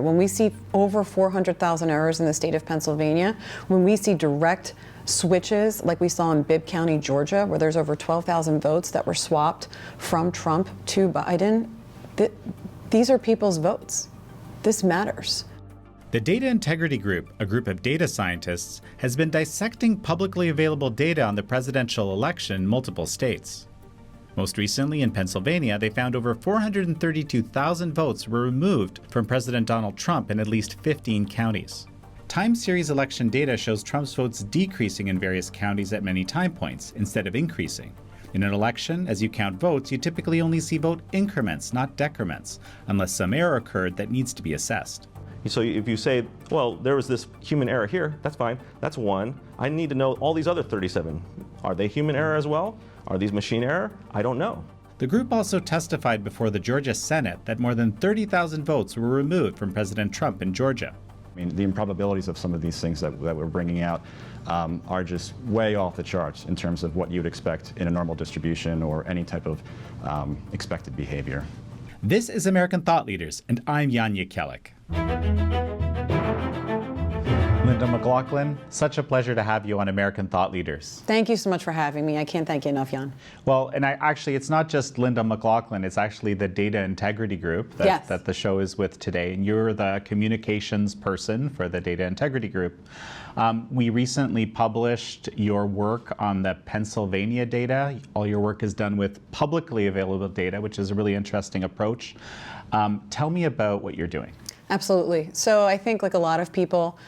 When we see over 400,000 errors in the state of Pennsylvania, when we see direct switches like we saw in Bibb County, Georgia, where there's over 12,000 votes that were swapped from Trump to Biden, these are people's votes. This matters. The Data Integrity Group, a group of data scientists, has been dissecting publicly available data on the presidential election in multiple states. Most recently in Pennsylvania, they found over 432,000 votes were removed from President Donald Trump in at least 15 counties. Time series election data shows Trump's votes decreasing in various counties at many time points, instead of increasing. In an election, as you count votes, you typically only see vote increments, not decrements, unless some error occurred that needs to be assessed. So if you say, well, there was this human error here, that's fine, that's one. I need to know all these other 37. Are they human error as well? Are these machine error? I don't know. The group also testified before the Georgia Senate that more than 30,000 votes were removed from President Trump in Georgia. I mean, the improbabilities of some of these things that we're bringing out are just way off the charts in terms of what you would expect in a normal distribution or any type of expected behavior. This is American Thought Leaders, and I'm Jan Jekielek. Linda McLaughlin, such a pleasure to have you on American Thought Leaders. Thank you so much for having me. I can't thank you enough, Jan. Well, and it's not just Linda McLaughlin, it's actually the Data Integrity Group that the show is with today, and you're the communications person for the Data Integrity Group. We recently published your work on the Pennsylvania data. All your work is done with publicly available data, which is a really interesting approach. Tell me about what you're doing. Absolutely. So I think like a lot of people,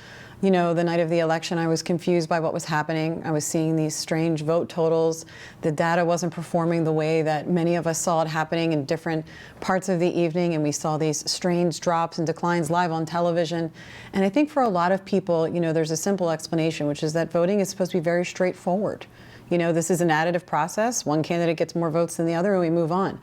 you know, the night of the election, I was confused by what was happening. I was seeing these strange vote totals. The data wasn't performing the way that many of us saw it happening in different parts of the evening, and we saw these strange drops and declines live on television. And I think for a lot of people, you know, there's a simple explanation, which is that voting is supposed to be very straightforward. You know, this is an additive process. One candidate gets more votes than the other, and we move on.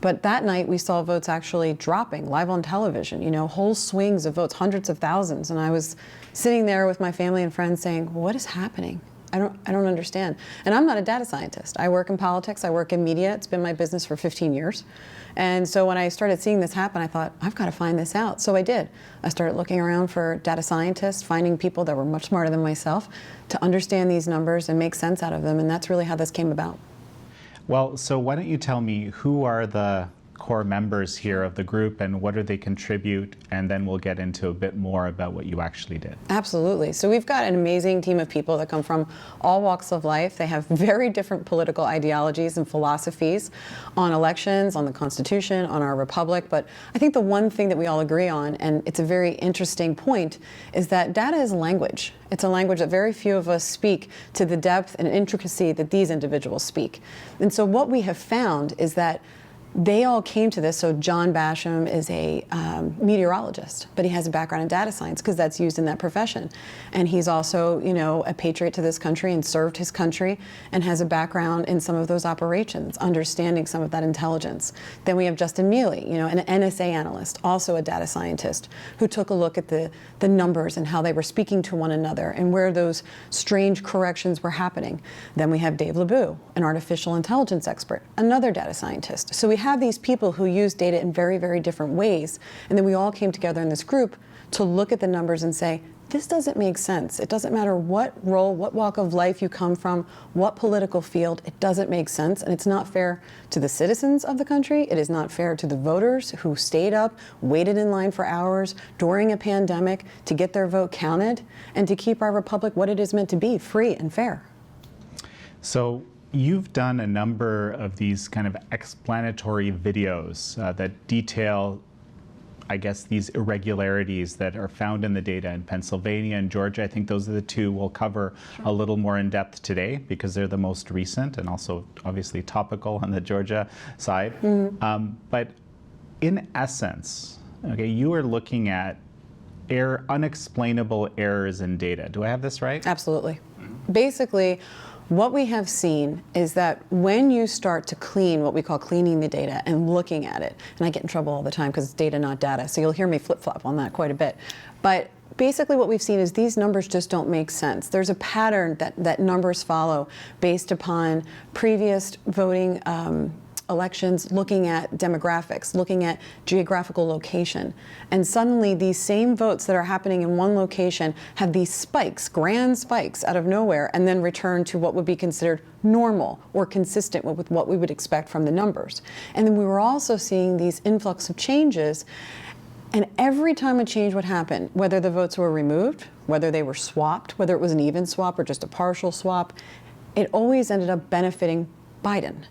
But that night, we saw votes actually dropping live on television, you know, whole swings of votes, hundreds of thousands. And I was sitting there with my family and friends saying, what is happening? I don't understand. And I'm not a data scientist. I work in politics. I work in media. It's been my business for 15 years. And so when I started seeing this happen, I thought, I've got to find this out. So I did. I started looking around for data scientists, finding people that were much smarter than myself to understand these numbers and make sense out of them. And that's really how this came about. Well, so why don't you tell me who are the core members here of the group and what do they contribute, and then we'll get into a bit more about what you actually did. Absolutely. So we've got an amazing team of people that come from all walks of life. They have very different political ideologies and philosophies on elections, on the Constitution, on our republic. But I think the one thing that we all agree on, and it's a very interesting point, is that data is language. It's a language that very few of us speak to the depth and intricacy that these individuals speak. And so what we have found is that they all came to this. So John Basham is a meteorologist, but he has a background in data science because that's used in that profession. And he's also, you know, a patriot to this country and served his country and has a background in some of those operations, understanding some of that intelligence. Then we have Justin Mealy, you know, an NSA analyst, also a data scientist, who took a look at the numbers and how they were speaking to one another and where those strange corrections were happening. Then we have Dave LeBoux, an artificial intelligence expert, another data scientist. So we have these people who use data in very, very different ways. And then we all came together in this group to look at the numbers and say, this doesn't make sense. It doesn't matter what role, what walk of life you come from, what political field, it doesn't make sense. And it's not fair to the citizens of the country. It is not fair to the voters who stayed up, waited in line for hours during a pandemic to get their vote counted and to keep our republic what it is meant to be, free and fair. So you've done a number of these kind of explanatory videos that detail, I guess, these irregularities that are found in the data in Pennsylvania and Georgia. I think those are the two we'll cover a little more in depth today because they're the most recent and also obviously topical on the Georgia side. Mm-hmm. But in essence, okay, you are looking at unexplainable errors in data. Do I have this right? Absolutely. Mm-hmm. Basically, what we have seen is that when you start to clean, what we call cleaning the data and looking at it, and I get in trouble all the time because it's data, not data, so you'll hear me flip-flop on that quite a bit. But basically what we've seen is these numbers just don't make sense. There's a pattern that numbers follow based upon previous voting elections looking at demographics, looking at geographical location. And suddenly these same votes that are happening in one location have these spikes, grand spikes out of nowhere, and then return to what would be considered normal or consistent with what we would expect from the numbers. And then we were also seeing these influx of changes. And every time a change would happen, whether the votes were removed, whether they were swapped, whether it was an even swap or just a partial swap, it always ended up benefiting Biden.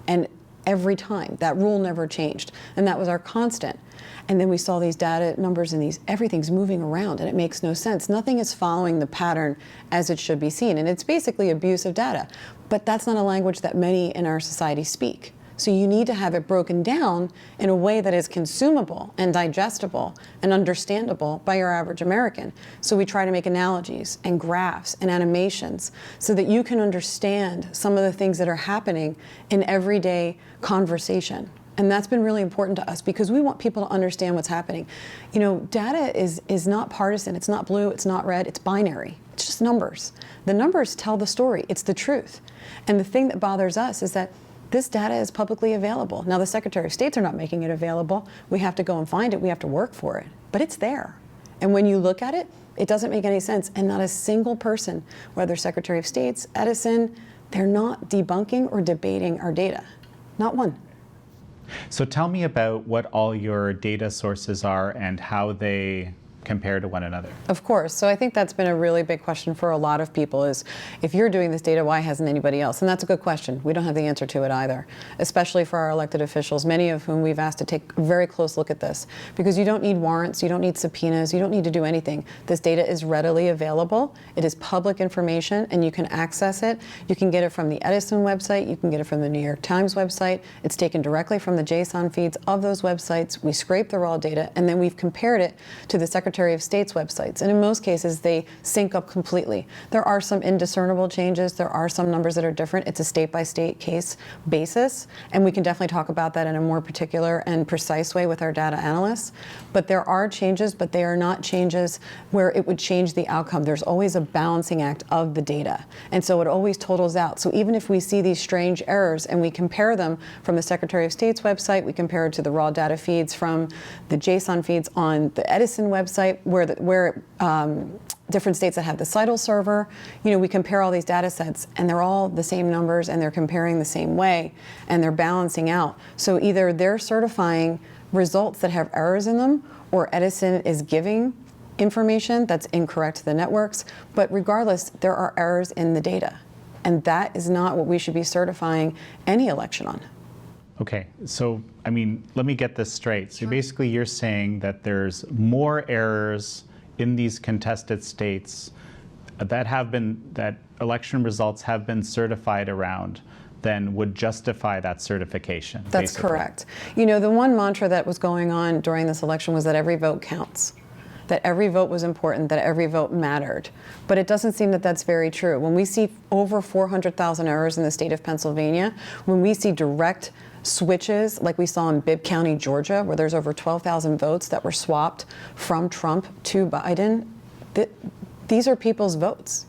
And every time, that rule never changed. And that was our constant. And then we saw these data numbers and everything's moving around and it makes no sense. Nothing is following the pattern as it should be seen. And it's basically abuse of data. But that's not a language that many in our society speak. So you need to have it broken down in a way that is consumable and digestible and understandable by your average American. So we try to make analogies and graphs and animations so that you can understand some of the things that are happening in everyday conversation. And that's been really important to us because we want people to understand what's happening. You know, data is not partisan, it's not blue, it's not red, it's binary. It's just numbers. The numbers tell the story, it's the truth. And the thing that bothers us is that this data is publicly available. Now, the Secretary of States are not making it available. We have to go and find it. We have to work for it. But it's there. And when you look at it, it doesn't make any sense. And not a single person, whether Secretary of State's, Edison, they're not debunking or debating our data. Not one. So tell me about what all your data sources are and how they compare to one another. Of course. So I think that's been a really big question for a lot of people is, if you're doing this data, why hasn't anybody else? And that's a good question. We don't have the answer to it either, especially for our elected officials, many of whom we've asked to take a very close look at this, because you don't need warrants, you don't need subpoenas, you don't need to do anything. This data is readily available. It is public information and you can access it. You can get it from the Edison website. You can get it from the New York Times website. It's taken directly from the JSON feeds of those websites. We scrape the raw data and then we've compared it to the Secretary of State's websites. And in most cases, they sync up completely. There are some indiscernible changes. There are some numbers that are different. It's a state-by-state case basis. And we can definitely talk about that in a more particular and precise way with our data analysts. But there are changes, but they are not changes where it would change the outcome. There's always a balancing act of the data. And so it always totals out. So even if we see these strange errors and we compare them from the Secretary of State's website, we compare it to the raw data feeds from the JSON feeds on the Edison website, where different states that have the CITL server, you know, we compare all these data sets and they're all the same numbers and they're comparing the same way and they're balancing out. So either they're certifying results that have errors in them, or Edison is giving information that's incorrect to the networks. But regardless, there are errors in the data. And that is not what we should be certifying any election on. Okay, so, I mean, let me get this straight. So basically you're saying that there's more errors in these contested states that election results have been certified around than would justify that certification. That's basically correct. You know, the one mantra that was going on during this election was that every vote counts, that every vote was important, that every vote mattered. But it doesn't seem that that's very true. When we see over 400,000 errors in the state of Pennsylvania, when we see direct switches like we saw in Bibb County, Georgia, where there's over 12,000 votes that were swapped from Trump to Biden, these are people's votes.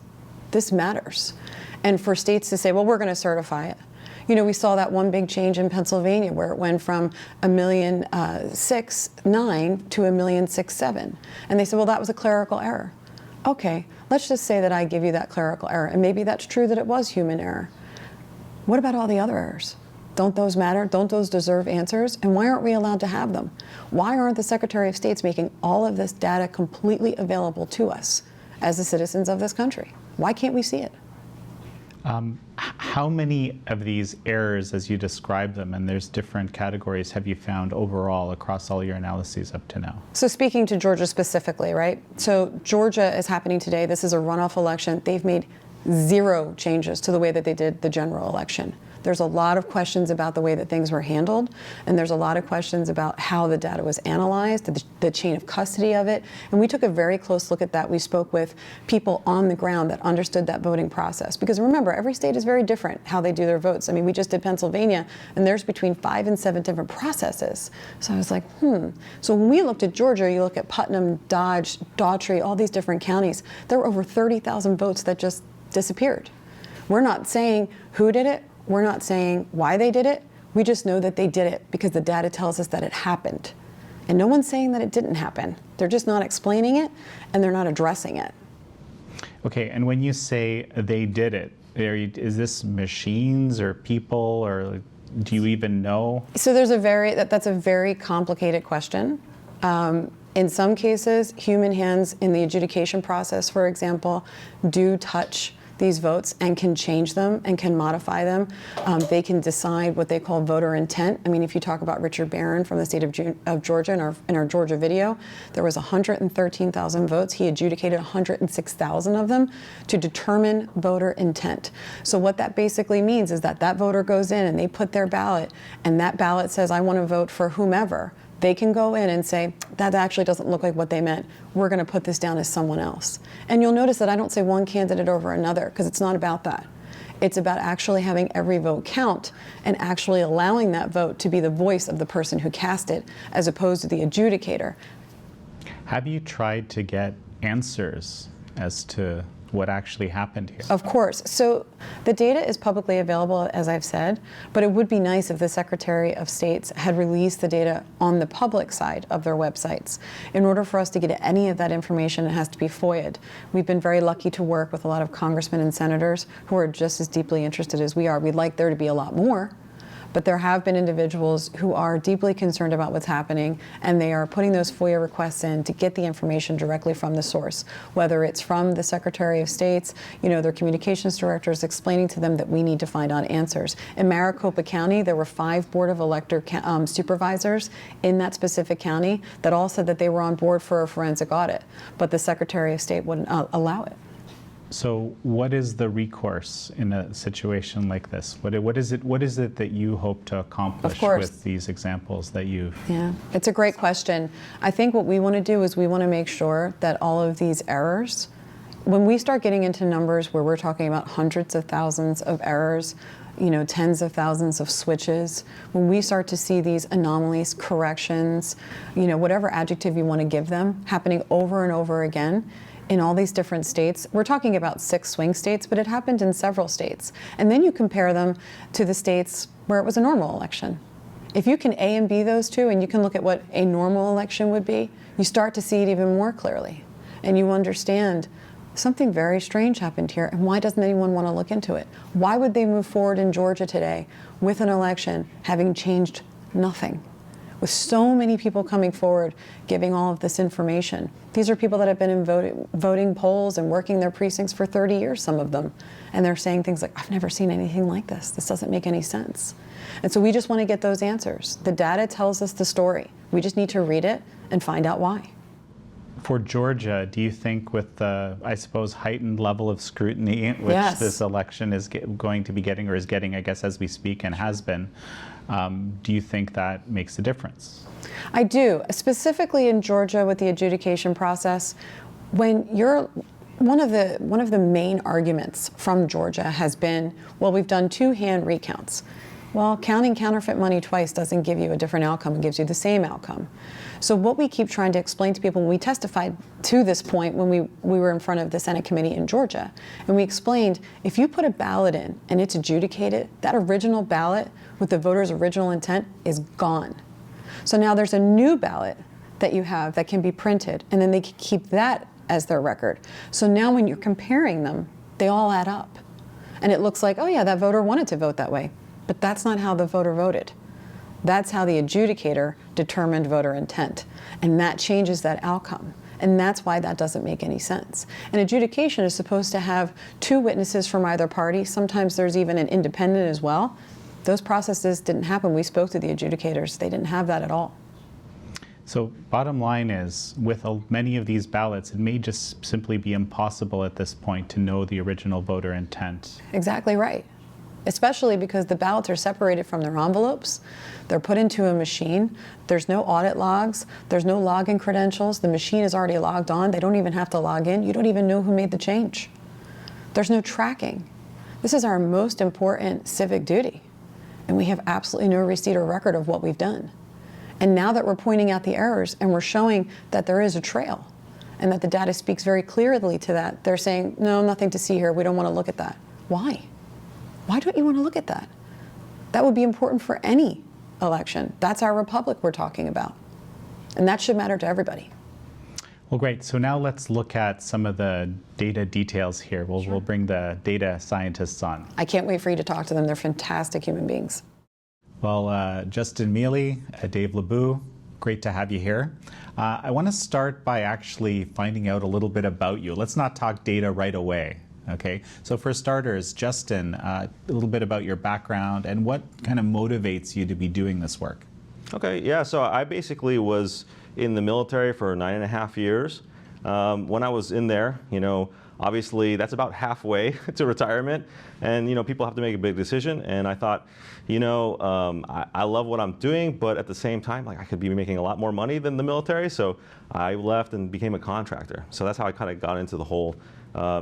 This matters. And for states to say, well, we're going to certify it. You know, we saw that one big change in Pennsylvania where it went from 1,609,000 to 1,607,000. And they said, well, that was a clerical error. Okay, let's just say that I give you that clerical error, and maybe that's true that it was human error. What about all the other errors? Don't those matter? Don't those deserve answers? And why aren't we allowed to have them? Why aren't the Secretary of States making all of this data completely available to us as the citizens of this country? Why can't we see it? How many of these errors, as you describe them, and there's different categories, have you found overall across all your analyses up to now? So speaking to Georgia specifically, right? So Georgia is happening today. This is a runoff election. They've made 0 changes to the way that they did the general election. There's a lot of questions about the way that things were handled, and there's a lot of questions about how the data was analyzed, the chain of custody of it, and we took a very close look at that. We spoke with people on the ground that understood that voting process, because remember, every state is very different how they do their votes. I mean, we just did Pennsylvania, and there's between 5 and 7 different processes. So I was like, So when we looked at Georgia, you look at Putnam, Dodge, Daughtry, all these different counties, there were over 30,000 votes that just disappeared. We're not saying who did it. We're not saying why they did it. We just know that they did it because the data tells us that it happened. And no one's saying that it didn't happen. They're just not explaining it, and they're not addressing it. Okay, and when you say they did it, is this machines or people, or do you even know? So there's that's a very complicated question. In some cases, human hands in the adjudication process, for example, do touch these votes and can change them and can modify them. They can decide what they call voter intent. I mean, if you talk about Richard Barron from the state of Georgia in our Georgia video, there was 113,000 votes. He adjudicated 106,000 of them to determine voter intent. So what that basically means is that that voter goes in and they put their ballot, and that ballot says, I want to vote for whomever. They can go in and say, that actually doesn't look like what they meant. We're going to put this down as someone else. And you'll notice that I don't say one candidate over another, because it's not about that. It's about actually having every vote count and actually allowing that vote to be the voice of the person who cast it, as opposed to the adjudicator. Have you tried to get answers as to what actually happened here? Of course. So the data is publicly available, as I've said, but it would be nice if the Secretary of States had released the data on the public side of their websites. In order for us to get any of that information, it has to be FOIA'd. We've been very lucky to work with a lot of congressmen and senators who are just as deeply interested as we are. We'd like there to be a lot more. But there have been individuals who are deeply concerned about what's happening, and they are putting those FOIA requests in to get the information directly from the source, whether it's from the Secretary of State's, their communications directors explaining to them that we need to find out answers. In Maricopa County, there were 5 Board of Elector supervisors in that specific county that all said that they were on board for a forensic audit, but the Secretary of State wouldn't allow it. So what is the recourse in a situation like this? What is it that you hope to accomplish with these examples that you've... Yeah, it's a great question. I think what we want to do is we want to make sure that all of these errors, when we start getting into numbers where we're talking about hundreds of thousands of errors, tens of thousands of switches, when we start to see these anomalies, corrections, whatever adjective you want to give them, happening over and over again, in all these different states. We're talking about 6 swing states, but it happened in several states. And then you compare them to the states where it was a normal election. If you can A and B those two, and you can look at what a normal election would be, you start to see it even more clearly. And you understand something very strange happened here, and why doesn't anyone want to look into it? Why would they move forward in Georgia today with an election having changed nothing? With so many people coming forward, giving all of this information. These are people that have been in voting polls and working their precincts for 30 years, some of them. And they're saying things like, I've never seen anything like this. This doesn't make any sense. And so we just want to get those answers. The data tells us the story. We just need to read it and find out why. For Georgia, do you think with the, I suppose, heightened level of scrutiny which this election is going to be getting, or is getting, I guess, as we speak and has been, do you think that makes a difference? I do, specifically in Georgia with the adjudication process. When you're one of the main arguments from Georgia has been, well, we've done 2 hand recounts. Well, counting counterfeit money twice doesn't give you a different outcome, it gives you the same outcome. So what we keep trying to explain to people when we testified to this point, when we were in front of the Senate committee in Georgia, and we explained, if you put a ballot in and it's adjudicated, that original ballot with the voter's original intent is gone. So now there's a new ballot that you have that can be printed, and then they can keep that as their record. So now when you're comparing them, they all add up. And it looks like, oh yeah, that voter wanted to vote that way. But that's not how the voter voted. That's how the adjudicator determined voter intent. And that changes that outcome. And that's why that doesn't make any sense. An adjudication is supposed to have 2 witnesses from either party. Sometimes there's even an independent as well. Those processes didn't happen. We spoke to the adjudicators. They didn't have that at all. So bottom line is, with many of these ballots, it may just simply be impossible at this point to know the original voter intent. Exactly right. Especially because the ballots are separated from their envelopes. They're put into a machine. There's no audit logs. There's no login credentials. The machine is already logged on. They don't even have to log in. You don't even know who made the change. There's no tracking. This is our most important civic duty. And we have absolutely no receipt or record of what we've done. And now that we're pointing out the errors and we're showing that there is a trail and that the data speaks very clearly to that, they're saying, no, nothing to see here. We don't want to look at that. Why? Why don't you want to look at that? That would be important for any election. That's our republic we're talking about. And that should matter to everybody. Well, great. So now let's look at some of the data details here. We'll bring the data scientists on. I can't wait for you to talk to them. They're fantastic human beings. Well, Justin Mealy, Dave LeBoux, great to have you here. I want to start by actually finding out a little bit about you. Let's not talk data right away. Okay, so for starters, Justin, a little bit about your background and what kind of motivates you to be doing this work. Okay, yeah, so I basically was in the military for 9.5 years. When I was in there, obviously that's about halfway to retirement, and people have to make a big decision. And I thought, I love what I'm doing, but at the same time, I could be making a lot more money than the military. So I left and became a contractor. So that's how I kind of got into the whole. I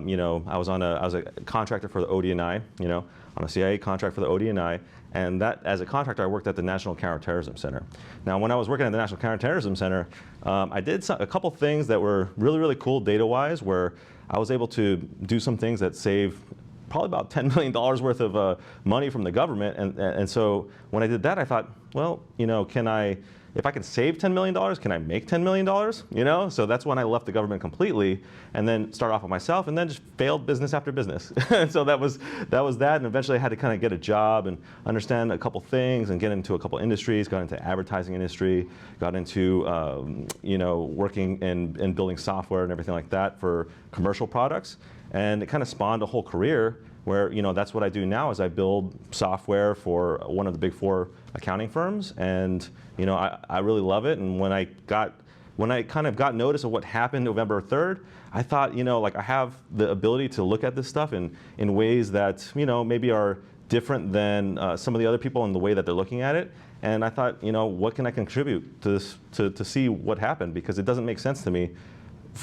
was a contractor for the ODNI, on a CIA contract for the ODNI, and that as a contractor I worked at the National Counterterrorism Center. Now, when I was working at the National Counterterrorism Center, I did a couple things that were really, really cool data-wise, where I was able to do some things that saved probably about $10 million worth of money from the government, and so when I did that, I thought, well, if I can save $10 million, can I make $10 million? So that's when I left the government completely, and then started off with myself, and then just failed business after business. And so that was that, and eventually I had to kind of get a job and understand a couple things and get into a couple industries. Got into advertising industry, got into working and building software and everything like that for commercial products, and it kind of spawned a whole career where that's what I do now is I build software for one of the big 4 accounting firms, and I really love it. And when I kind of got notice of what happened November 3rd, I thought I have the ability to look at this stuff in ways that maybe are different than some of the other people in the way that they're looking at it. And I thought what can I contribute to this to see what happened, because it doesn't make sense to me.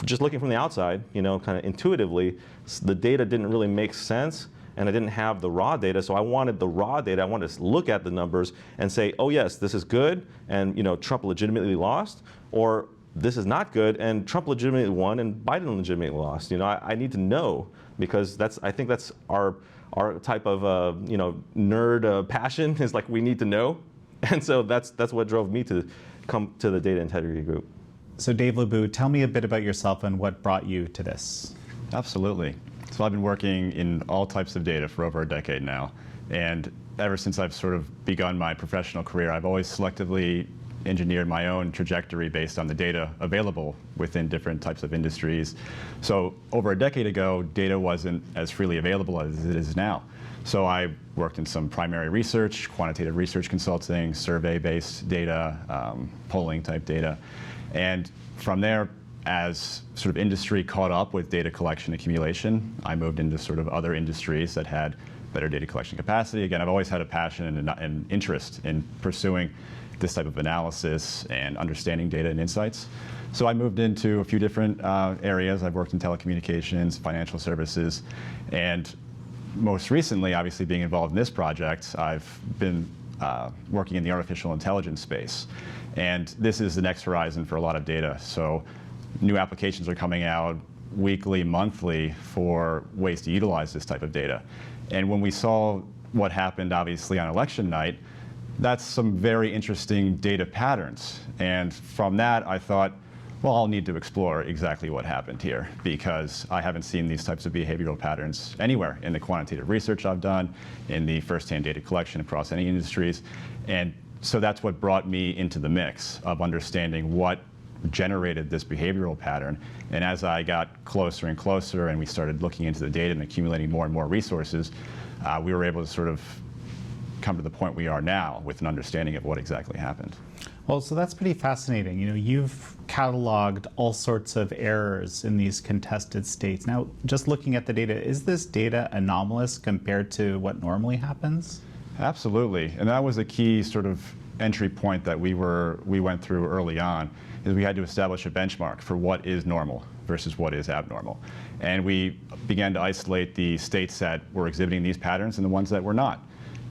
Just looking from the outside, kind of intuitively, the data didn't really make sense, and I didn't have the raw data, so I wanted the raw data. I wanted to look at the numbers and say, oh yes, this is good, and Trump legitimately lost, or this is not good, and Trump legitimately won, and Biden legitimately lost. I need to know, because I think that's our type of nerd passion is we need to know, and so that's what drove me to come to the Data Integrity Group. So Dave LeBoux, tell me a bit about yourself and what brought you to this. Absolutely. So I've been working in all types of data for over a decade now. And ever since I've sort of begun my professional career, I've always selectively engineered my own trajectory based on the data available within different types of industries. So over a decade ago, data wasn't as freely available as it is now. So I worked in some primary research, quantitative research consulting, survey-based data, polling type data. And from there, as sort of industry caught up with data collection accumulation, I moved into sort of other industries that had better data collection capacity. Again, I've always had a passion and interest in pursuing this type of analysis and understanding data and insights. So I moved into a few different areas. I've worked in telecommunications, financial services, and most recently, obviously being involved in this project, I've been working in the artificial intelligence space. And this is the next horizon for a lot of data. So new applications are coming out weekly, monthly for ways to utilize this type of data. And when we saw what happened, obviously, on election night, that's some very interesting data patterns. And from that, I thought, well, I'll need to explore exactly what happened here, because I haven't seen these types of behavioral patterns anywhere in the quantitative research I've done, in the first-hand data collection across any industries. And so that's what brought me into the mix of understanding what generated this behavioral pattern. And as I got closer and closer and we started looking into the data and accumulating more and more resources, we were able to sort of come to the point we are now with an understanding of what exactly happened. Well, so that's pretty fascinating. You've cataloged all sorts of errors in these contested states. Now, just looking at the data, is this data anomalous compared to what normally happens? Absolutely, and that was a key sort of entry point that we went through early on, is we had to establish a benchmark for what is normal versus what is abnormal. And we began to isolate the states that were exhibiting these patterns and the ones that were not.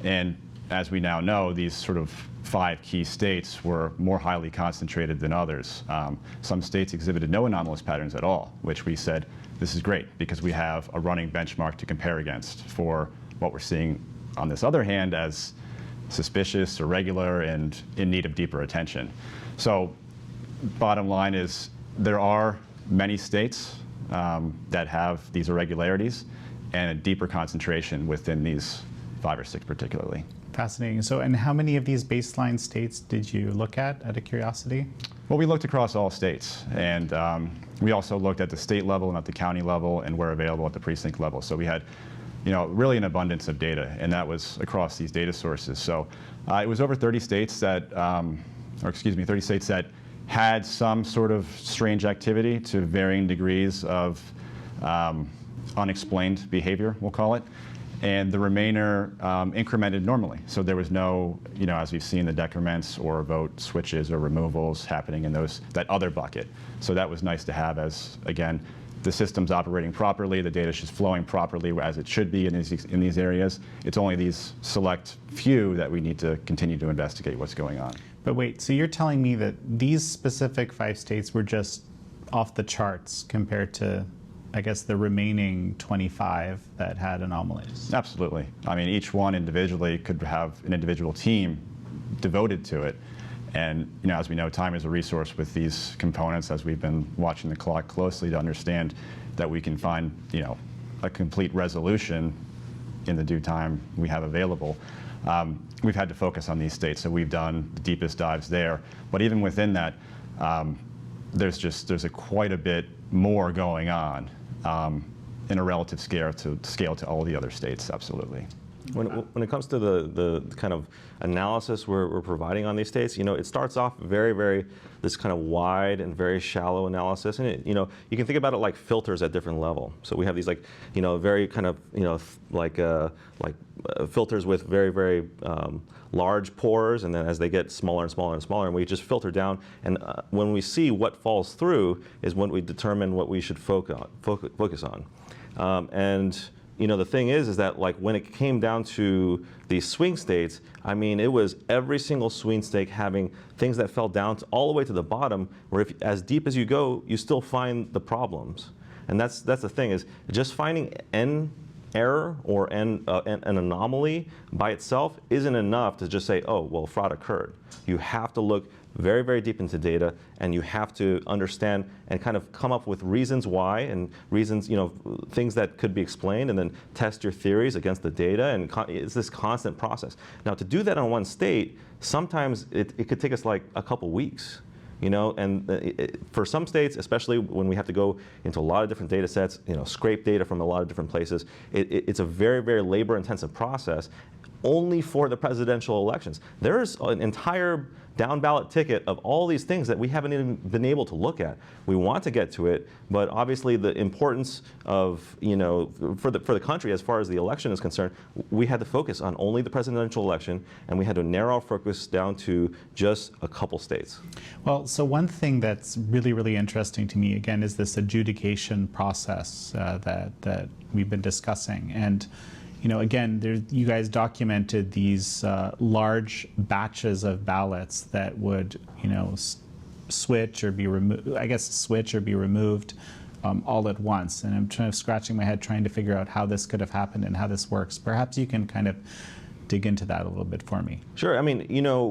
And as we now know, these sort of 5 key states were more highly concentrated than others. Some states exhibited no anomalous patterns at all, which we said, this is great, because we have a running benchmark to compare against for what we're seeing on this other hand as suspicious, irregular, and in need of deeper attention. So bottom line is there are many states that have these irregularities and a deeper concentration within these 5 or 6 particularly. Fascinating. So, and how many of these baseline states did you look at out of curiosity? Well, we looked across all states, and we also looked at the state level and at the county level, and where available at the precinct level. So we had, really an abundance of data, and that was across these data sources. So it was over 30 states that, 30 states that had some sort of strange activity to varying degrees of unexplained behavior, we'll call it. And the remainder incremented normally. So there was no, as we've seen, the decrements or vote switches or removals happening in that other bucket. So that was nice to have as, again, the system's operating properly, the data is flowing properly as it should be in these areas. It's only these select few that we need to continue to investigate what's going on. But wait, so you're telling me that these specific 5 states were just off the charts compared to, I guess, the remaining 25 that had anomalies? Absolutely. I mean, each one individually could have an individual team devoted to it. And as we know, time is a resource with these components, as we've been watching the clock closely to understand that we can find a complete resolution in the due time we have available. We've had to focus on these states, so we've done the deepest dives there. But even within that, there's quite a bit more going on in a relative scale to all the other states. Absolutely. When it comes to the kind of analysis we're providing on these states, it starts off very, this kind of wide and very shallow analysis. And you can think about it like filters at different level. So we have these very kind of, filters with very large pores, and then as they get smaller and smaller and smaller, and we just filter down. And when we see what falls through is when we determine what we should focus on. The thing is that when it came down to these swing states, I mean, it was every single swing state having things that fell down all the way to the bottom, where if as deep as you go, you still find the problems. And that's the thing, is just finding n error or an anomaly by itself isn't enough to just say, oh, well, fraud occurred. You have to look very deep into data, and you have to understand and kind of come up with reasons why, and reasons, things that could be explained, and then test your theories against the data, and it's this constant process. Now, to do that on one state, sometimes it could take us like a couple weeks. For some states, especially when we have to go into a lot of different data sets, scrape data from a lot of different places, it's a very labor-intensive process only for the presidential elections. There's an entire down ballot ticket of all these things that we haven't even been able to look at. We want to get to it, but obviously the importance of, for the country as far as the election is concerned, we had to focus on only the presidential election, and we had to narrow our focus down to just a couple states. Well, so one thing that's really interesting to me, again, is this adjudication process that we've been discussing. And again, you guys documented these large batches of ballots that would, switch or be removed all at once. And I'm kind of scratching my head trying to figure out how this could have happened and how this works. Perhaps you can kind of dig into that a little bit for me. Sure. I mean,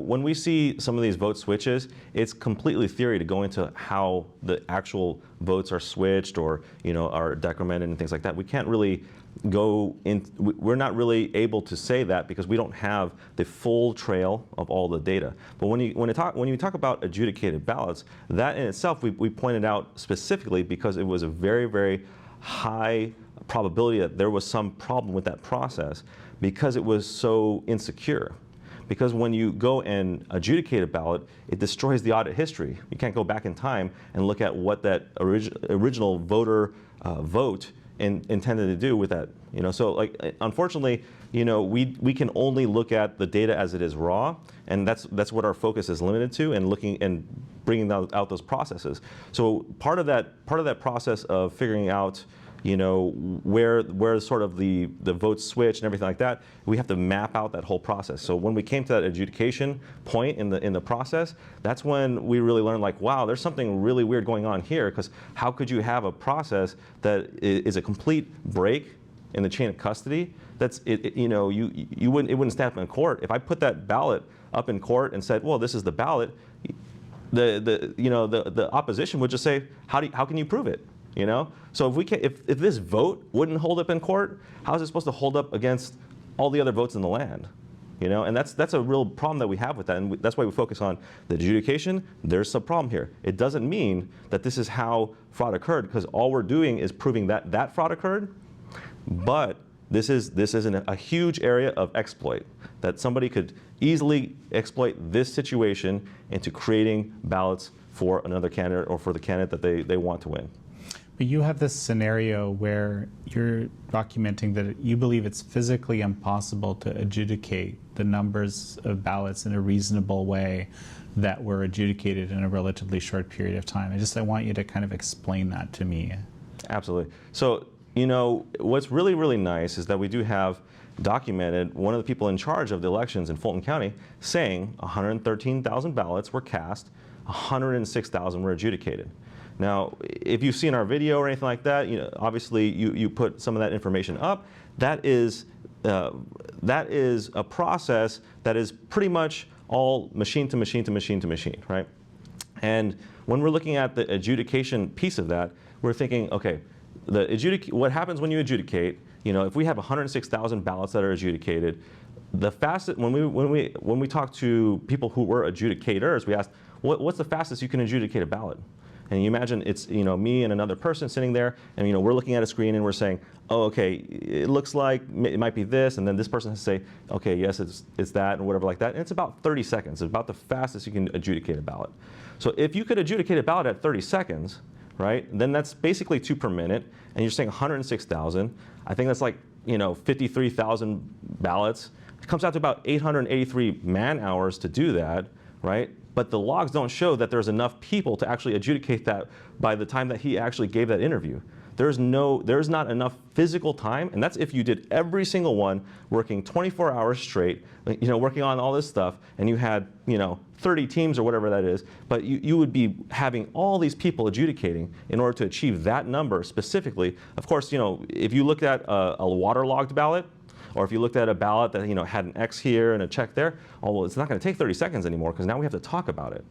when we see some of these vote switches, it's completely theory to go into how the actual votes are switched or, are decremented and things like that. We can't really go in, we're not really able to say that because we don't have the full trail of all the data. But when you talk about adjudicated ballots, that in itself we pointed out specifically because it was a very high probability that there was some problem with that process because it was so insecure. Because when you go and adjudicate a ballot, it destroys the audit history. You can't go back in time and look at what that original voter vote intended to do with that. So unfortunately, we can only look at the data as it is raw, and that's what our focus is limited to, and looking and bringing out those processes. So part of that process of figuring out where sort of the votes switch and everything like that, we have to map out that whole process. So when we came to that adjudication point in the process, that's when we really learned wow, there's something really weird going on here, because how could you have a process that is a complete break in the chain of custody, you know, it wouldn't stand up in court. If I put that ballot up in court and said, well, this is the ballot, the opposition would just say, how can you prove it? You know, so if this vote wouldn't hold up in court, how is it supposed to hold up against all the other votes in the land? You know, and that's a real problem that we have with that, and that's why we focus on the adjudication. There's some problem here. It doesn't mean that this is how fraud occurred, because all we're doing is proving that fraud occurred. But this is a huge area of exploit, that somebody could easily exploit this situation into creating ballots for another candidate or for the candidate that they want to win. But you have this scenario where you're documenting that you believe it's physically impossible to adjudicate the numbers of ballots in a reasonable way that were adjudicated in a relatively short period of time. I want you to kind of explain that to me. Absolutely. So, you know, what's really, really nice is that we do have documented one of the people in charge of the elections in Fulton County saying 113,000 ballots were cast, 106,000 were adjudicated. Now, if you've seen our video or anything like that, you know, obviously you put some of that information up. That is a process that is pretty much all machine to machine to machine to machine, right? And when we're looking at the adjudication piece of that, we're thinking, okay, what happens when you adjudicate? You know, if we have 106,000 ballots that are adjudicated, the fastest when we talk to people who were adjudicators, we asked, what's the fastest you can adjudicate a ballot? And you imagine it's, you know, me and another person sitting there, and, you know, we're looking at a screen and we're saying, oh, okay, it looks like it might be this, and then this person has to say, okay, yes, it's that, and whatever like that. And it's about 30 seconds. It's about the fastest you can adjudicate a ballot. So if you could adjudicate a ballot at 30 seconds, right, then that's basically 2 per minute, and you're saying 106,000. I think that's like, you know, 53,000 ballots. It comes out to about 883 man hours to do that, right? But the logs don't show that there's enough people to actually adjudicate that by the time that he actually gave that interview. There's not enough physical time, and that's if you did every single one working 24 hours straight, you know, working on all this stuff, and you had, you know, 30 teams or whatever that is, but you would be having all these people adjudicating in order to achieve that number specifically. Of course, you know, if you looked at a waterlogged ballot, or if you looked at a ballot that, you know, had an X here and a check there, oh, well, it's not going to take 30 seconds anymore because now we have to talk about it.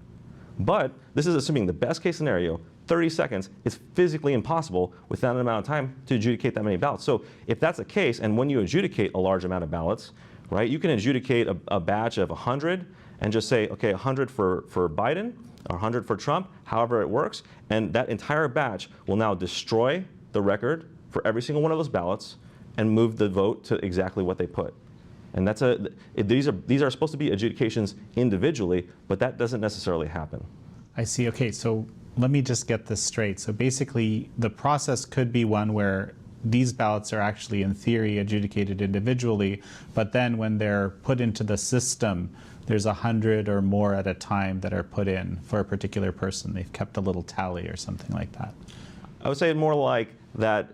But this is assuming the best case scenario, 30 seconds is physically impossible with that amount of time to adjudicate that many ballots. So if that's the case, and when you adjudicate a large amount of ballots, right, you can adjudicate a batch of 100 and just say, okay, 100 for Biden or 100 for Trump, however it works, and that entire batch will now destroy the record for every single one of those ballots and move the vote to exactly what they put. And these are supposed to be adjudications individually, but that doesn't necessarily happen. I see. Okay, so let me just get this straight. So basically, the process could be one where these ballots are actually, in theory, adjudicated individually, but then when they're put into the system, there's 100 or more at a time that are put in for a particular person. They've kept a little tally or something like that. I would say more like that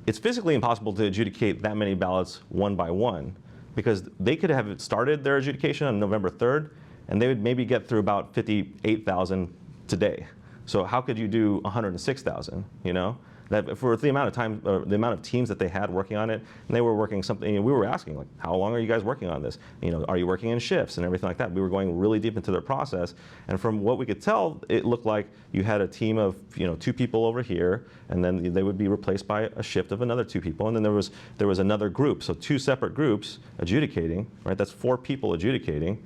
it's physically impossible to adjudicate that many ballots one by one, because they could have started their adjudication on November 3rd, and they would maybe get through about 58,000 today. So how could you do 106,000, you know? That for the amount of time, or the amount of teams that they had working on it, and they were working something, you know, we were asking, like, how long are you guys working on this? You know, are you working in shifts and everything like that? We were going really deep into their process, and from what we could tell, it looked like you had a team of, you know, 2 people over here, and then they would be replaced by a shift of another 2 people, and then there was another group, so 2 separate groups adjudicating, right? That's 4 people adjudicating.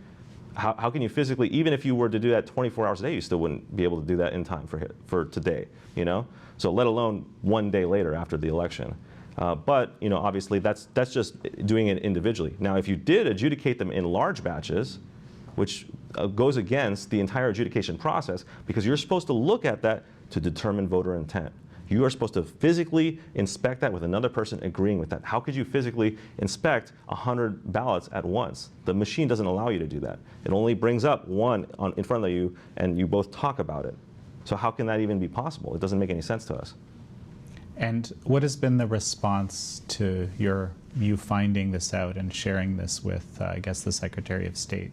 How can you physically, even if you were to do that 24 hours a day, you still wouldn't be able to do that in time for today, you know? So let alone one day later after the election. But, you know, obviously that's just doing it individually. Now, if you did adjudicate them in large batches, which goes against the entire adjudication process, because you're supposed to look at that to determine voter intent. You are supposed to physically inspect that with another person agreeing with that. How could you physically inspect 100 ballots at once? The machine doesn't allow you to do that. It only brings up one in front of you, and you both talk about it. So how can that even be possible? It doesn't make any sense to us. And what has been the response to you finding this out and sharing this with, I guess, the Secretary of State?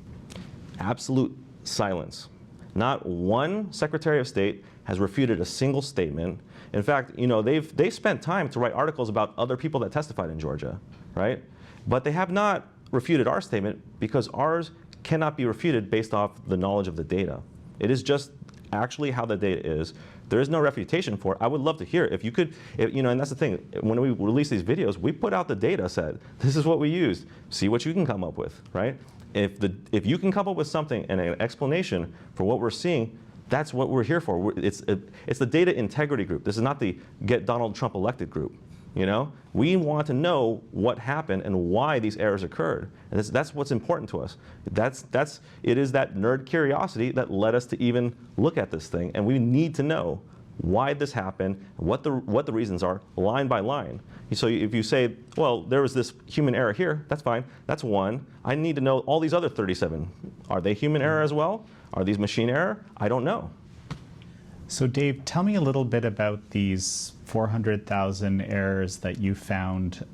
Absolute silence. Not one Secretary of State has refuted a single statement. In fact, you know, they've spent time to write articles about other people that testified in Georgia, right? But they have not refuted our statement because ours cannot be refuted based off the knowledge of the data. It is just actually how the data is. There is no refutation for it. I would love to hear it. If you could, you know, and that's the thing. When we release these videos, we put out the data set. This is what we used. See what you can come up with, right? If you can come up with something and an explanation for what we're seeing, that's what we're here for. It's the data integrity group. This is not the get Donald Trump elected group. You know, we want to know what happened and why these errors occurred, and that's what's important to us. It is that nerd curiosity that led us to even look at this thing, and we need to know why this happened, what the reasons are, line by line. So if you say, well, there was this human error here, that's fine. That's one. I need to know all these other 37. Are they human error as well? Are these machine error? I don't know. So Dave, tell me a little bit about these 400,000 errors that you found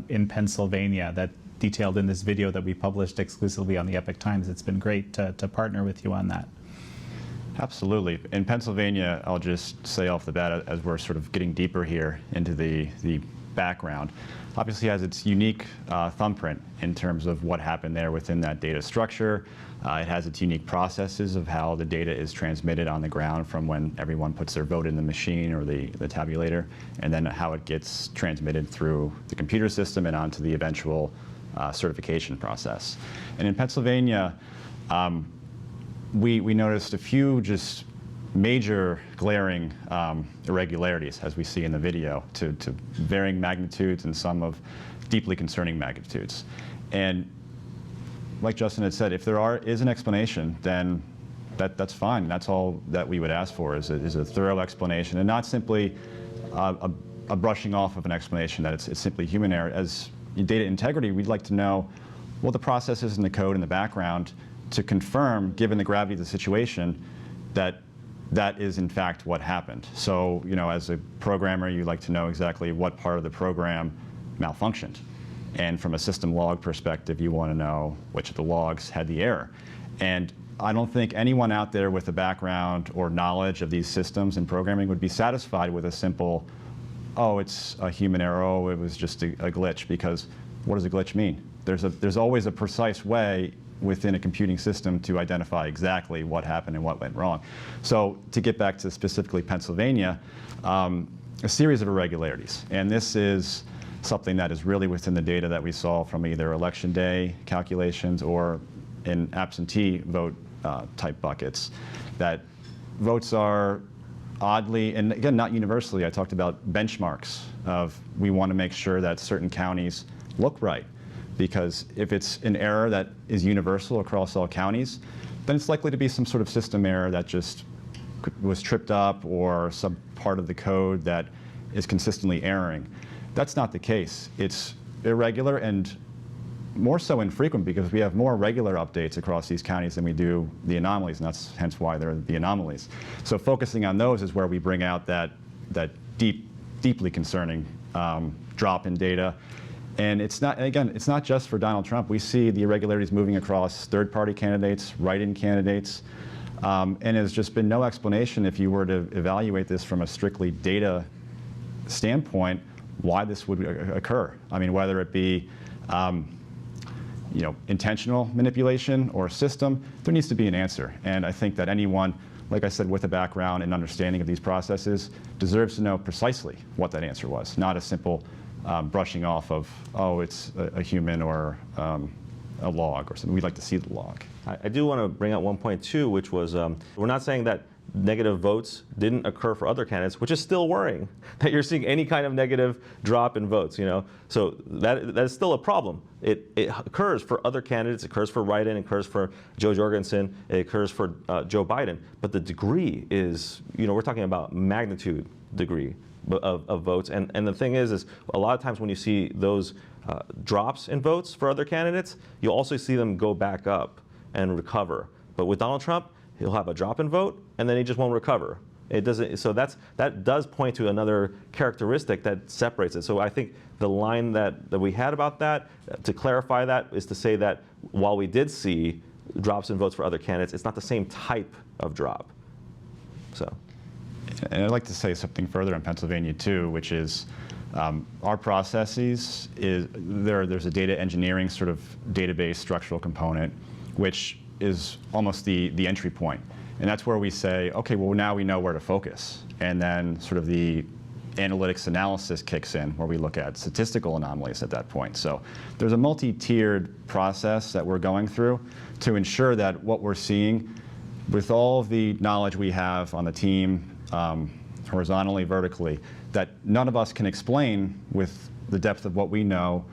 in Pennsylvania that detailed in this video that we published exclusively on the Epoch Times. It's been great to partner with you on that. Absolutely. In Pennsylvania, I'll just say off the bat, as we're sort of getting deeper here into the background, obviously has its unique thumbprint in terms of what happened there within that data structure. It has its unique processes of how the data is transmitted on the ground from when everyone puts their vote in the machine or the tabulator, and then how it gets transmitted through the computer system and onto the eventual certification process. And in Pennsylvania, we noticed a few just major glaring irregularities, as we see in the video, to varying magnitudes and some of deeply concerning magnitudes. And like Justin had said, if there is an explanation, then that's fine. That's all that we would ask for is a thorough explanation, and not simply a brushing off of an explanation that it's simply human error. As data integrity, we'd like to know what the processes in the code in the background to confirm, given the gravity of the situation, that is in fact what happened. So, you know, as a programmer, you'd like to know exactly what part of the program malfunctioned. And from a system log perspective, you want to know which of the logs had the error. And I don't think anyone out there with a background or knowledge of these systems and programming would be satisfied with a simple, oh, it's a human error, oh, it was just a glitch, because what does a glitch mean? There's always a precise way within a computing system to identify exactly what happened and what went wrong. So to get back to specifically Pennsylvania, a series of irregularities. And this is something that is really within the data that we saw from either election day calculations or in absentee vote type buckets, that votes are oddly, and again, not universally, I talked about benchmarks of we want to make sure that certain counties look right. Because if it's an error that is universal across all counties, then it's likely to be some sort of system error that just was tripped up or some part of the code that is consistently erroring. That's not the case. It's irregular and more so infrequent because we have more regular updates across these counties than we do the anomalies, and that's hence why they're the anomalies. So focusing on those is where we bring out that deeply concerning drop in data. And it's not, again, it's not just for Donald Trump. We see the irregularities moving across third-party candidates, write-in candidates, and there's just been no explanation, if you were to evaluate this from a strictly data standpoint, why this would occur. I mean, whether it be intentional manipulation or system, there needs to be an answer. And I think that anyone, like I said, with a background and understanding of these processes deserves to know precisely what that answer was, not a simple brushing off of, oh, it's a human or a log or something. We'd like to see the log. I do want to bring out one point too, which was we're not saying that negative votes didn't occur for other candidates, which is still worrying that you're seeing any kind of negative drop in votes. You know, so that is still a problem. It occurs for other candidates. It occurs for write-in. It occurs for Joe Jorgensen. It occurs for Joe Biden. But the degree is, we're talking about magnitude degree of votes. And the thing is a lot of times when you see those drops in votes for other candidates, you'll also see them go back up and recover. But with Donald Trump, he'll have a drop in vote, and then he just won't recover. It doesn't. So that does point to another characteristic that separates it. So I think the line that we had about that, to clarify that, is to say that while we did see drops in votes for other candidates, it's not the same type of drop. So. And I'd like to say something further in Pennsylvania too, which is our processes there's a data engineering sort of database structural component, which is almost the entry point. And that's where we say, okay, well now we know where to focus. And then sort of the analytics analysis kicks in, where we look at statistical anomalies at that point. So there's a multi-tiered process that we're going through to ensure that what we're seeing, with all of the knowledge we have on the team, horizontally, vertically, that none of us can explain with the depth of what we know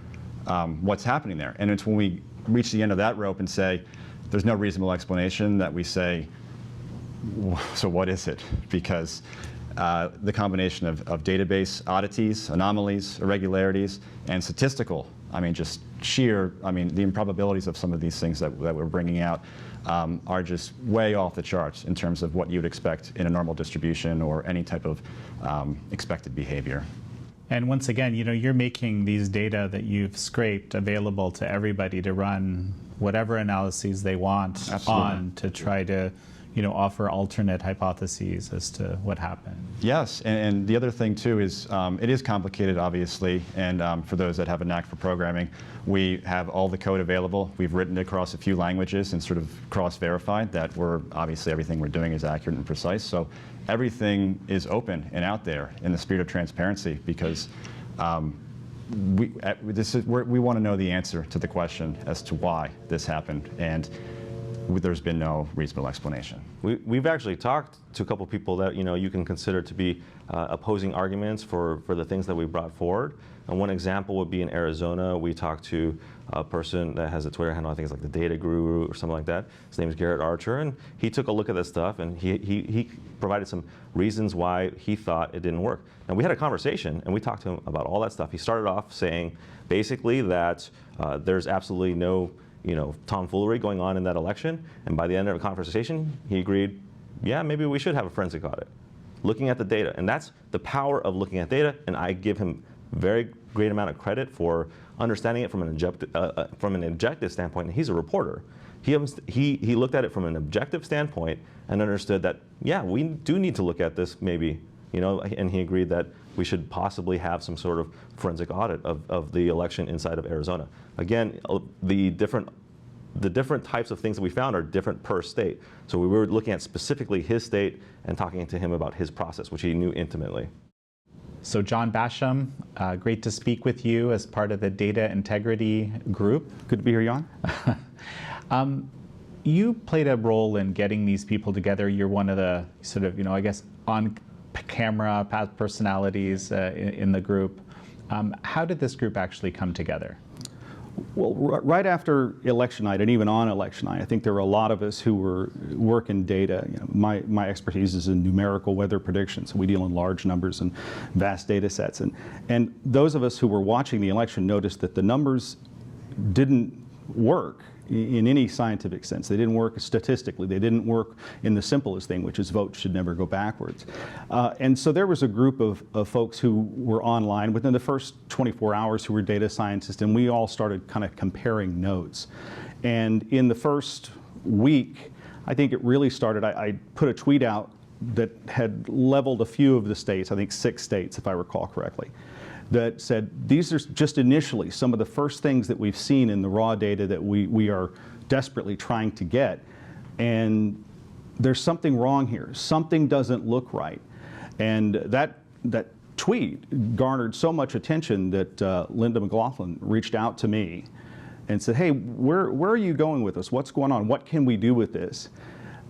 what's happening there. And it's when we reach the end of that rope and say, there's no reasonable explanation, that we say, so what is it? Because the combination of database oddities, anomalies, irregularities, and statistical, just sheer, the improbabilities of some of these things that we're bringing out are just way off the charts in terms of what you'd expect in a normal distribution or any type of expected behavior. And once again, you're making these data that you've scraped available to everybody to run whatever analyses they want on to try to offer alternate hypotheses as to what happened. Yes, and the other thing too is it is complicated, obviously, and for those that have a knack for programming, we have all the code available. We've written it across a few languages and sort of cross-verified that obviously everything we're doing is accurate and precise. So everything is open and out there in the spirit of transparency, because we want to know the answer to the question as to why this happened, and there's been no reasonable explanation. We've actually talked to a couple people that you can consider to be opposing arguments for the things that we brought forward. And one example would be in Arizona. We talked to a person that has a Twitter handle, I think it's like the Data Guru or something like that. His name is Garrett Archer, and he took a look at this stuff, and he provided some reasons why he thought it didn't work. And we had a conversation, and we talked to him about all that stuff. He started off saying basically that there's absolutely no tomfoolery going on in that election. And by the end of the conversation, he agreed, yeah, maybe we should have a forensic audit, looking at the data. And that's the power of looking at data. And I give him very great amount of credit for understanding it from an objective standpoint. And he's a reporter. He looked at it from an objective standpoint and understood that, yeah, we do need to look at this maybe, and he agreed that we should possibly have some sort of forensic audit of the election inside of Arizona. Again, the different types of things that we found are different per state. So we were looking at specifically his state and talking to him about his process, which he knew intimately. So John Basham, great to speak with you as part of the Data Integrity Group. Good to be here, Jan. You played a role in getting these people together. You're one of the sort of, I guess, on-camera personalities in the group. How did this group actually come together? Well, right after election night, and even on election night, I think there were a lot of us who were working data. My expertise is in numerical weather prediction, so we deal in large numbers and vast data sets. And those of us who were watching the election noticed that the numbers didn't work in any scientific sense. They didn't work statistically. They didn't work in the simplest thing, which is votes should never go backwards. And so there was a group of folks who were online within the first 24 hours who were data scientists, and we all started kind of comparing notes. And in the first week, I think it really started, I put a tweet out that had leveled a few of the states, I think 6 states if I recall correctly, that said, these are just initially some of the first things that we've seen in the raw data that we are desperately trying to get. And there's something wrong here. Something doesn't look right. And that tweet garnered so much attention that Linda McLaughlin reached out to me and said, hey, where are you going with this? What's going on? What can we do with this?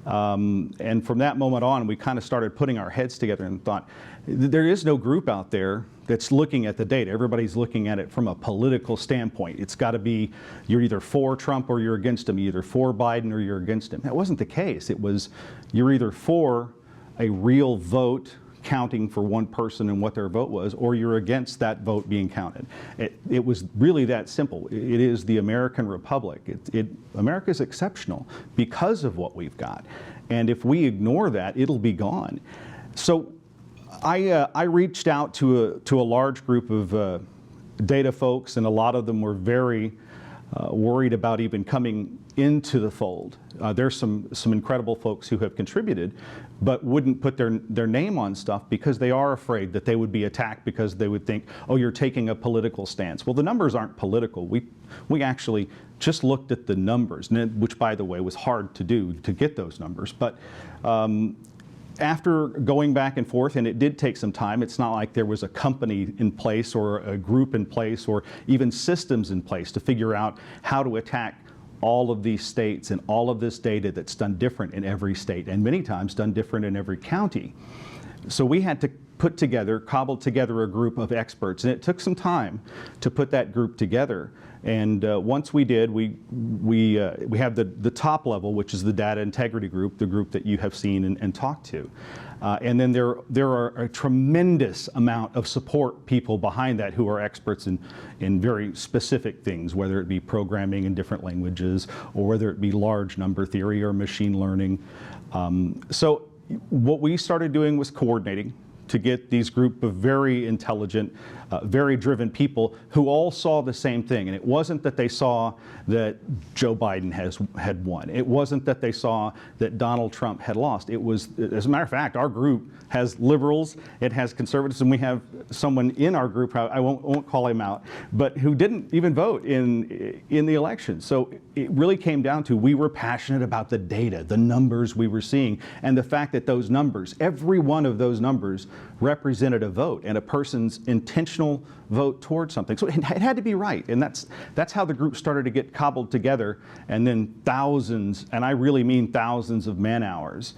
And from that moment on, we kind of started putting our heads together and thought, there is no group out there that's looking at the data. Everybody's looking at it from a political standpoint. It's got to be, you're either for Trump or you're against him, you're either for Biden or you're against him. That wasn't the case. It was, you're either for a real vote counting for one person and what their vote was, or you're against that vote being counted. It was really that simple. It is the American Republic. America's exceptional because of what we've got. And if we ignore that, it'll be gone. So I reached out to a large group of data folks, and a lot of them were very worried about even coming into the fold. There's some incredible folks who have contributed, but wouldn't put their name on stuff because they are afraid that they would be attacked because they would think, oh, you're taking a political stance. Well, the numbers aren't political. We actually just looked at the numbers, which, by the way, was hard to do to get those numbers. But after going back and forth, and it did take some time, it's not like there was a company in place or a group in place or even systems in place to figure out how to attack all of these states and all of this data that's done different in every state and many times done different in every county. So we had to cobble together a group of experts, and it took some time to put that group together. And once we did, we have the top level, which is the data integrity group, the group that you have seen and talked to. And then there are a tremendous amount of support people behind that who are experts in very specific things, whether it be programming in different languages or whether it be large number theory or machine learning. So what we started doing was coordinating to get these group of very intelligent, very driven people who all saw the same thing. And it wasn't that they saw that Joe Biden had won. It wasn't that they saw that Donald Trump had lost. It was, as a matter of fact, our group has liberals, it has conservatives, and we have someone in our group, I won't call him out, but who didn't even vote in the election. So it really came down to, we were passionate about the data, the numbers we were seeing, and the fact that those numbers, every one of those numbers represented a vote and a person's intentional vote towards something. So it had to be right, and that's how the group started to get cobbled together, and then thousands, and I really mean thousands of man-hours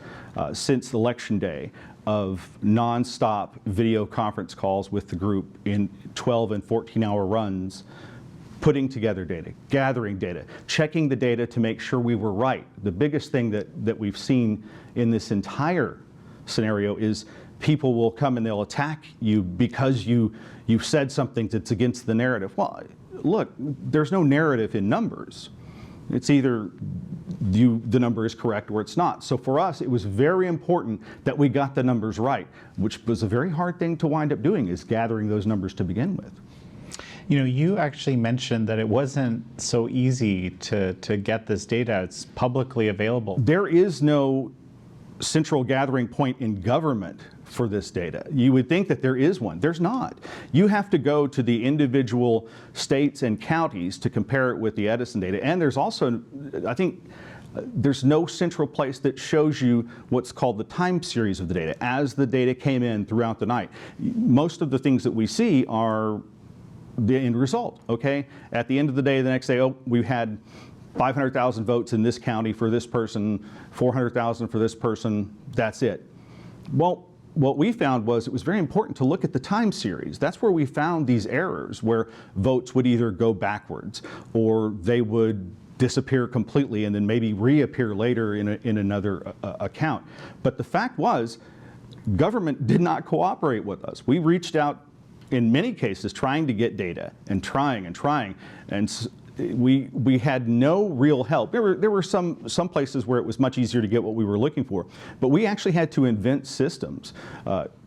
since Election Day of nonstop video conference calls with the group in 12 and 14-hour runs, putting together data, gathering data, checking the data to make sure we were right. The biggest thing that we've seen in this entire scenario is people will come and they'll attack you because you've said something that's against the narrative. Well, look, there's no narrative in numbers. It's either the number is correct or it's not. So for us, it was very important that we got the numbers right, which was a very hard thing to wind up doing, is gathering those numbers to begin with. You know, you actually mentioned that it wasn't so easy to get this data. It's publicly available. There is no central gathering point in government for this data. You would think that there is one. There's not. You have to go to the individual states and counties to compare it with the Edison data. And there's also, I think, there's no central place that shows you what's called the time series of the data as the data came in throughout the night. Most of the things that we see are the end result, okay? At the end of the day, the next day, oh, we had 500,000 votes in this county for this person, 400,000 for this person, that's it. Well, what we found was it was very important to look at the time series. That's where we found these errors, where votes would either go backwards or they would disappear completely and then maybe reappear later in another account. But the fact was, government did not cooperate with us. We reached out in many cases trying to get data and trying, and we had no real help. There were some places where it was much easier to get what we were looking for, but we actually had to invent systems,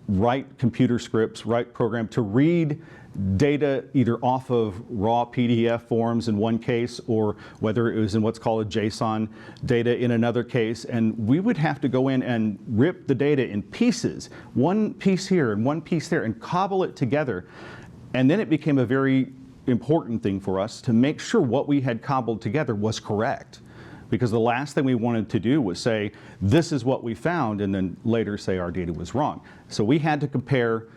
write computer scripts, write program to read data either off of raw PDF forms in one case, or whether it was in what's called a JSON data in another case, and we would have to go in and rip the data in pieces, one piece here and one piece there, and cobble it together. And then it became a very important thing for us to make sure what we had cobbled together was correct. Because the last thing we wanted to do was say, this is what we found, and then later say our data was wrong. So we had to compare.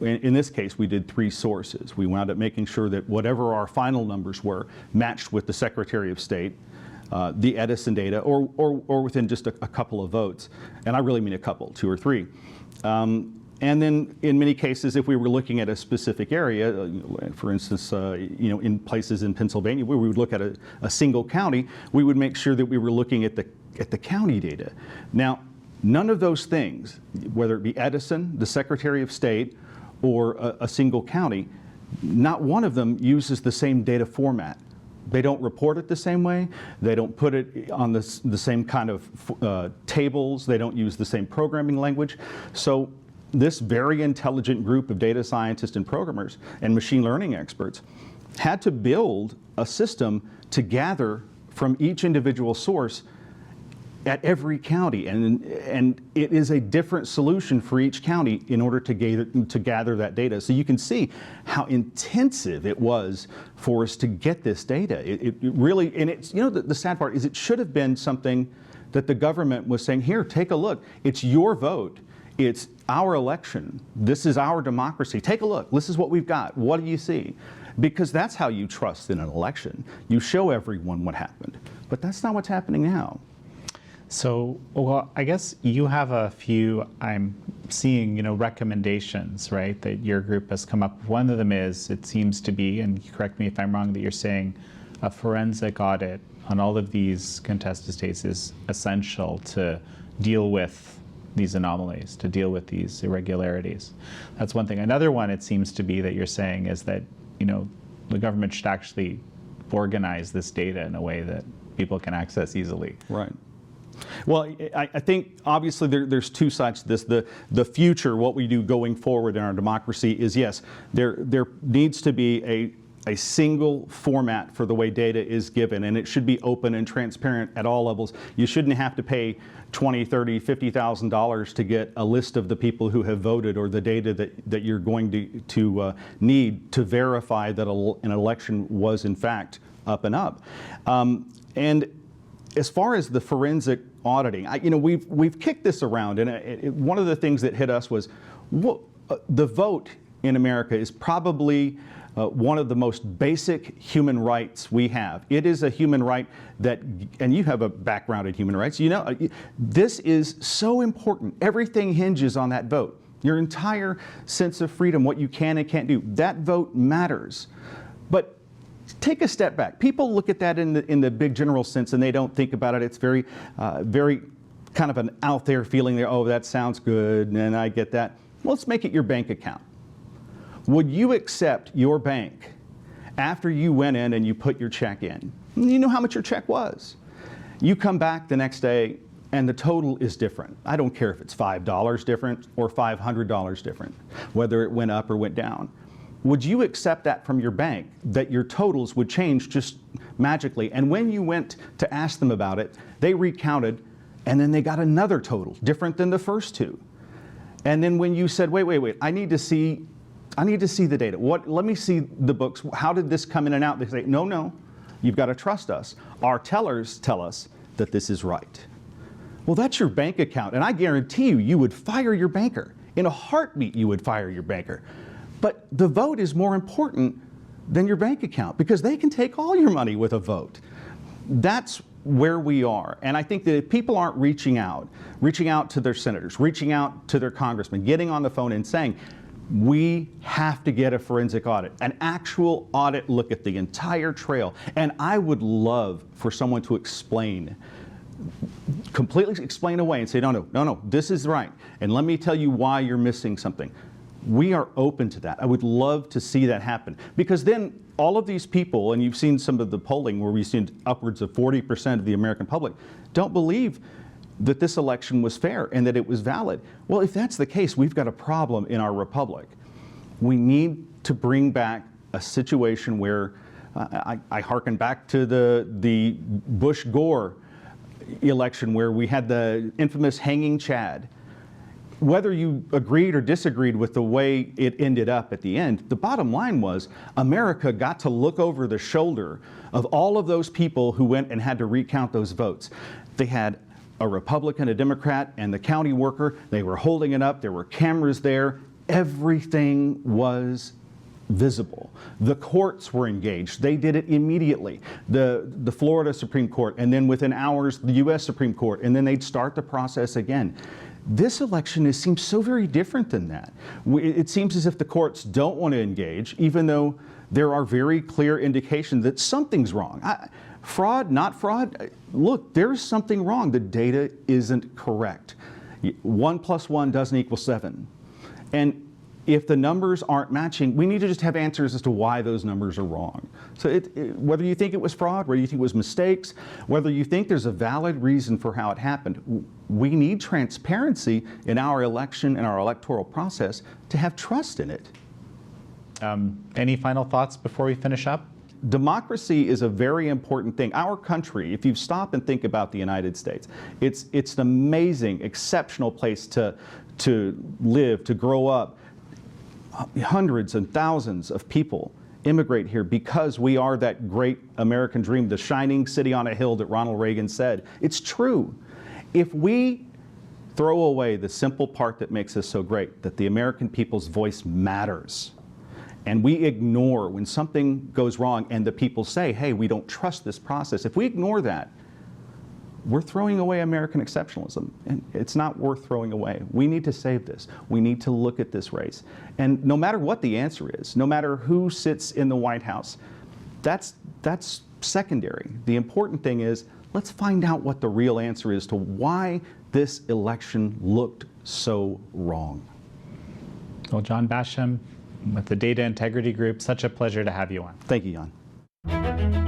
In this case, we did 3 sources. We wound up making sure that whatever our final numbers were matched with the Secretary of State, the Edison data, or within just a couple of votes. And I really mean a couple, 2 or 3. And then in many cases, if we were looking at a specific area, for instance, in places in Pennsylvania where we would look at a single county, we would make sure that we were looking at the county data. Now, none of those things, whether it be Edison, the Secretary of State, or a single county, not one of them uses the same data format. They don't report it the same way. They don't put it on the same kind of tables. They don't use the same programming language. So this very intelligent group of data scientists and programmers and machine learning experts had to build a system to gather from each individual source at every county, and it is a different solution for each county in order to gather that data. So you can see how intensive it was for us to get this data. It really, and it's, you know, the sad part is it should have been something that the government was saying, here, take a look. It's your vote. It's our election. This is our democracy. Take a look. This is what we've got. What do you see? Because that's how you trust in an election. You show everyone what happened. But that's not what's happening now. So, well, I guess you have a few, I'm seeing, you know, recommendations, right, that your group has come up with. One of them is, it seems to be, and correct me if I'm wrong, that you're saying a forensic audit on all of these contested states is essential to deal with these anomalies, to deal with these irregularities. That's one thing. Another one, it seems to be, that you're saying is that, you know, the government should actually organize this data in a way that people can access easily. Right. Well, I think obviously there's two sides to this. The future, what we do going forward in our democracy is, yes, there needs to be a single format for the way data is given, and it should be open and transparent at all levels. You shouldn't have to pay $20,000, $30,000, $50,000 to get a list of the people who have voted, or the data that you're going to need to verify that an election was in fact up and up. And as far as the forensic auditing, you know, we've kicked this around, and one of the things that hit us was the vote in America is probably one of the most basic human rights we have. It is a human right that, and you have a background in human rights, you know, this is so important. Everything hinges on that vote. Your entire sense of freedom, what you can and can't do, that vote matters. But take a step back. People look at that in the big general sense, and they don't think about it. It's very kind of an out there feeling there, oh, that sounds good, and I get that. Well, let's make it your bank account. Would you accept your bank after you went in and you put your check in? You know how much your check was. You come back the next day and the total is different. I don't care if it's $5 different or $500 different, whether it went up or went down. Would you accept that from your bank, that your totals would change just magically? And when you went to ask them about it, they recounted, and then they got another total, different than the first two. And then when you said, wait, I need to see the data. Let me see the books. How did this come in and out? They say, no, you've got to trust us. Our tellers tell us that this is right. Well, that's your bank account, and I guarantee you would fire your banker. In a heartbeat, you would fire your banker. But the vote is more important than your bank account, because they can take all your money with a vote. That's where we are. And I think that if people aren't reaching out to their senators, reaching out to their congressmen, getting on the phone and saying, we have to get a forensic audit, an actual audit look at the entire trail. And I would love for someone to completely explain away and say, no, this is right. And let me tell you why you're missing something. We are open to that. I would love to see that happen, because then all of these people, and you've seen some of the polling where we've seen upwards of 40% of the American public don't believe that this election was fair and that it was valid. Well, if that's the case, we've got a problem in our republic. We need to bring back a situation where, I hearken back to the Bush-Gore election where we had the infamous hanging Chad. Whether you agreed or disagreed with the way it ended up at the end, the bottom line was America got to look over the shoulder of all of those people who went and had to recount those votes. They had a Republican, a Democrat, and the county worker. They were holding it up. There were cameras there. Everything was visible. The courts were engaged. They did it immediately. The Florida Supreme Court, and then within hours, the U.S. Supreme Court, and then they'd start the process again. This election seems so very different than that. It seems as if the courts don't want to engage, even though there are very clear indications that something's wrong. Fraud, not fraud, look, there's something wrong. The data isn't correct. 1 + 1 doesn't equal 7. And if the numbers aren't matching, we need to just have answers as to why those numbers are wrong. So whether you think it was fraud, whether you think it was mistakes, whether you think there's a valid reason for how it happened, we need transparency in our election and our electoral process to have trust in it. Any final thoughts before we finish up? democracy is a very important thing. Our country, if you stop and think about the United States, it's an amazing, exceptional place to live, to grow up. Hundreds and thousands of people immigrate here because we are that great American dream, the shining city on a hill that Ronald Reagan said. It's true. If we throw away the simple part that makes us so great, that the American people's voice matters, and we ignore when something goes wrong and the people say, hey, we don't trust this process, if we ignore that, we're throwing away American exceptionalism, and it's not worth throwing away. We need to save this. We need to look at this race. And no matter what the answer is, no matter who sits in the White House, that's secondary. The important thing is, let's find out what the real answer is to why this election looked so wrong. Well, John Basham with the Data Integrity Group, such a pleasure to have you on. Thank you, Jan.